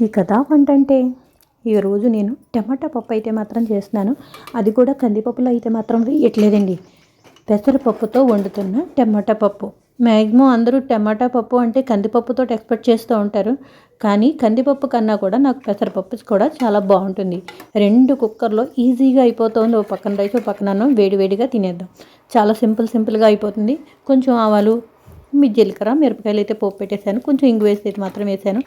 ఇది కదా వంట అంటే. ఈరోజు నేను టమాటా పప్పు అయితే మాత్రం చేస్తున్నాను. అది కూడా కందిపప్పులో అయితే మాత్రం వేయట్లేదండి. పెసరపప్పుతో వండుతున్న టమాటా పప్పు. మ్యాక్సిమం అందరూ టమాటా పప్పు అంటే కందిపప్పుతో ఎక్స్పెక్ట్ చేస్తూ ఉంటారు. కానీ కందిపప్పు కన్నా కూడా నాకు పెసరపప్పు కూడా చాలా బాగుంటుంది. 2 కుక్కర్లో ఈజీగా అయిపోతుంది. ఓ పక్కన రైస్, ఓ పక్కన అన్నం వేడివేడిగా తినేద్దాం. చాలా సింపుల్గా అయిపోతుంది. కొంచెం ఆవాలు, జీలకర్ర, మిరపకాయలు అయితే పోపు పెట్టేశాను. కొంచెం ఇంగు వేసి మాత్రం వేసాను.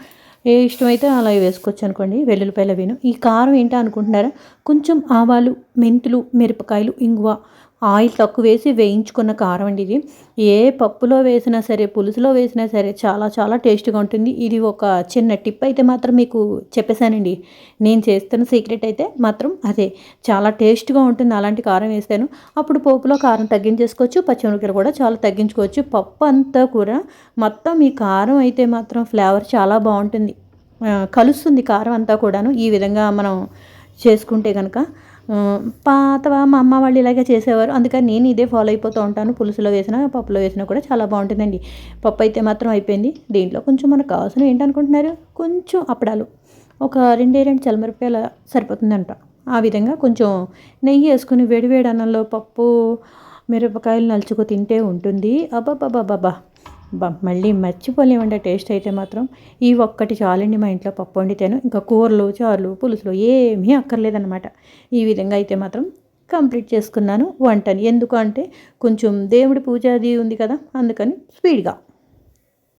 ఏ ఇష్టమైతే అలా వేసుకోవచ్చు అనుకోండి. వెల్లుల్లిపాయలు అవిను. ఈ కారం ఏంటో అనుకుంటున్నారా? కొంచెం ఆవాలు, మెంతులు, మిరపకాయలు, ఇంగువ, ఆయిల్ తక్కువ వేసి వేయించుకున్న కారం అండి ఇది. ఏ పప్పులో వేసినా సరే, పులుసులో వేసినా సరే చాలా చాలా టేస్ట్గా ఉంటుంది. ఇది ఒక చిన్న టిప్ అయితే మాత్రం మీకు చెప్పేశానండి. నేను చేస్తున్న సీక్రెట్ అయితే మాత్రం అదే. చాలా టేస్ట్గా ఉంటుంది అలాంటి కారం వేస్తాను. అప్పుడు పోపులో కారం తగ్గించేసుకోవచ్చు, పచ్చిమిరపకాయలు కూడా చాలా తగ్గించుకోవచ్చు. పప్పు అంతా కూడా మొత్తం ఈ కారం అయితే మాత్రం ఫ్లేవర్ చాలా బాగుంటుంది. కలుస్తుంది కారం అంతా కూడాను. ఈ విధంగా మనం చేసుకుంటే కనుక మా అమ్మ వాళ్ళు ఇలాగే చేసేవారు. అందుకని నేను ఇదే ఫాలో అయిపోతూ ఉంటాను. పులుసులో వేసినా, పప్పులో వేసినా కూడా చాలా బాగుంటుందండి. పప్పు అయితే మాత్రం అయిపోయింది. దీంట్లో కొంచెం మనకు కావాల్సిన ఏంటనుకుంటున్నారు? కొంచెం అప్పడాలు, ఒక 2 చల్లమిరపకాయలు సరిపోతుందంట. ఆ విధంగా కొంచెం నెయ్యి వేసుకుని వేడివేడి అన్నంలో పప్పు, మిరపకాయలు నలుచుకు తింటే ఉంటుంది. అబ్బబ్బబ్బబ్బా! మళ్ళీ మర్చిపోలేమండి టేస్ట్ అయితే మాత్రం. ఈ ఒక్కటి చాలండి మా ఇంట్లో పప్పు వండితేను. ఇంకా కూరలు, చారులు, పులుసులు ఏమీ అక్కర్లేదన్నమాట. ఈ విధంగా అయితే మాత్రం కంప్లీట్ చేసుకున్నాను వంటని. ఎందుకు అంటే కొంచెం దేవుడి పూజ అది ఉంది కదా, అందుకని స్పీడ్గా